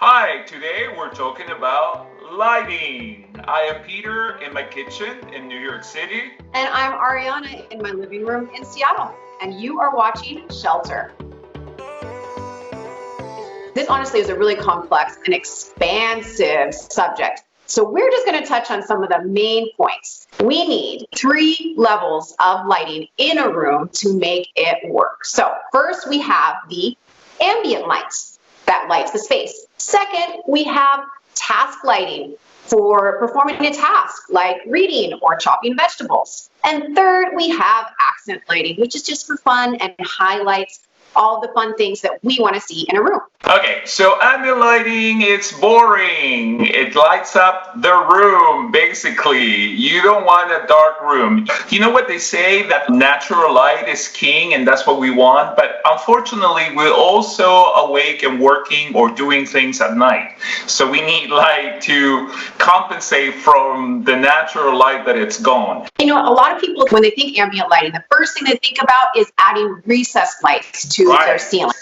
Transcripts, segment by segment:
Hi, today we're talking about lighting. I am Peter in my kitchen in New York City. And I'm Arianna in my living room in Seattle. And you are watching Shelter. This honestly is a really complex and expansive subject. So we're just going to touch on some of the main points. We need 3 levels of lighting in a room to make it work. So first we have the ambient lights that lights the space. Second, we have task lighting for performing a task like reading or chopping vegetables. And third, we have accent lighting, which is just for fun and highlights all the fun things that we want to see in a room. Okay, so ambient lighting, it's boring. It lights up the room, basically. You don't want a dark room. You know what they say, that natural light is king and that's what we want, but unfortunately we're also awake and working or doing things at night. So we need light to compensate from the natural light that it's gone. You know, a lot of people, when they think ambient lighting, the first thing they think about is adding recessed lights to their ceiling.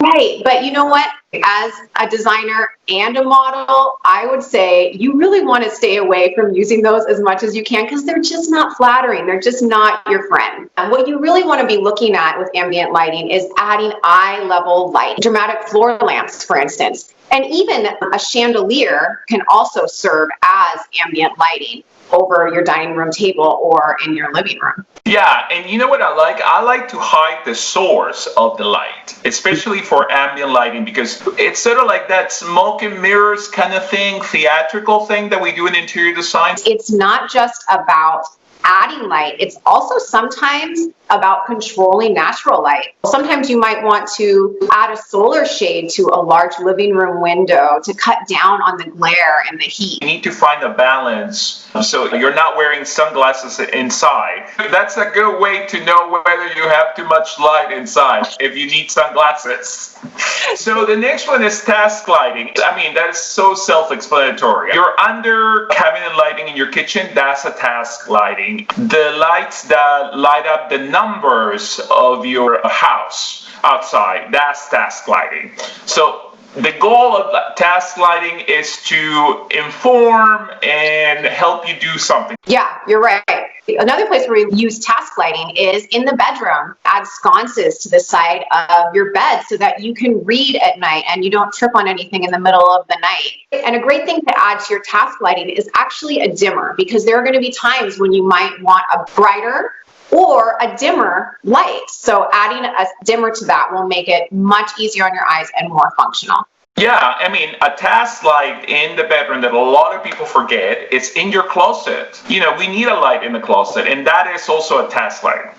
Right, but you know what? As a designer and a model, I would say you really want to stay away from using those as much as you can because they're just not flattering. They're just not your friend. And what you really want to be looking at with ambient lighting is adding eye-level light, dramatic floor lamps, for instance. And even a chandelier can also serve as ambient lighting over your dining room table or in your living room. Yeah, and you know what I like? I like to hide the source of the light, especially for ambient lighting, because it's sort of like that smoke and mirrors kind of thing, theatrical thing that we do in interior design. It's not just about adding light, it's also sometimes about controlling natural light. Sometimes you might want to add a solar shade to a large living room window to cut down on the glare and the heat. You need to find a balance so you're not wearing sunglasses inside. That's a good way to know whether you have too much light inside, if you need sunglasses. So the next one is task lighting. I mean, that is so self-explanatory. You're under cabinet lighting in your kitchen, that's a task lighting. The lights that light up the numbers of your house outside, that's task lighting. So the goal of task lighting is to inform and help you do something. Yeah, you're right. Another place where we use task lighting is in the bedroom. Add sconces to the side of your bed so that you can read at night and you don't trip on anything in the middle of the night. And a great thing to add to your task lighting is actually a dimmer, because there are going to be times when you might want a brighter or a dimmer light. So adding a dimmer to that will make it much easier on your eyes and more functional. Yeah, I mean, a task light in the bedroom that a lot of people forget, it's in your closet. You know, we need a light in the closet, and that is also a task light.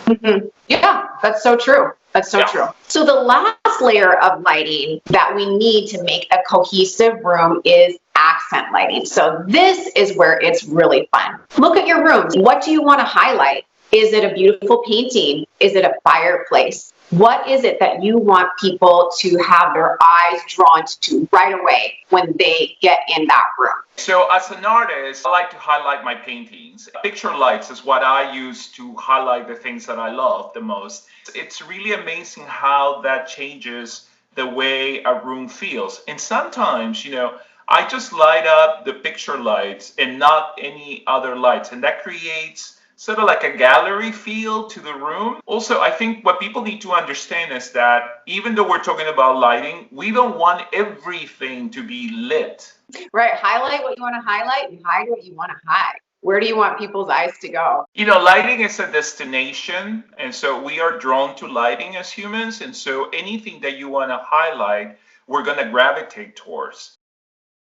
Mm-hmm. Yeah, that's so true. That's so true. So the last layer of lighting that we need to make a cohesive room is accent lighting. So this is where it's really fun. Look at your room. What do you want to highlight? Is it a beautiful painting? Is it a fireplace? What is it that you want people to have their eyes drawn to right away when they get in that room? So as an artist, I like to highlight my paintings. Picture lights is what I use to highlight the things that I love the most. It's really amazing how that changes the way a room feels. And sometimes, you know, I just light up the picture lights and not any other lights. And that creates sort of like a gallery feel to the room. Also, I think what people need to understand is that even though we're talking about lighting, we don't want everything to be lit. Right. Highlight what you want to highlight and hide what you want to hide. Where do you want people's eyes to go? You know, lighting is a destination, and so we are drawn to lighting as humans, and so anything that you want to highlight, we're going to gravitate towards.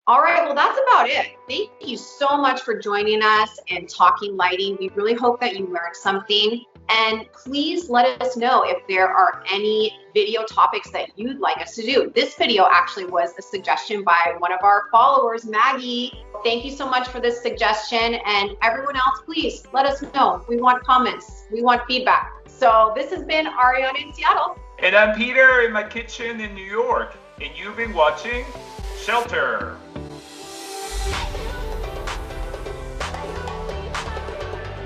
All right, well, that's about it. Thank you so much for joining us and talking lighting. We really hope that you learned something. And please let us know if there are any video topics that you'd like us to do. This video actually was a suggestion by one of our followers, Maggie. Thank you so much for this suggestion. And everyone else, please let us know. We want comments. We want feedback. So this has been Arianna in Seattle. And I'm Peter in my kitchen in New York. And you've been watching Shelter.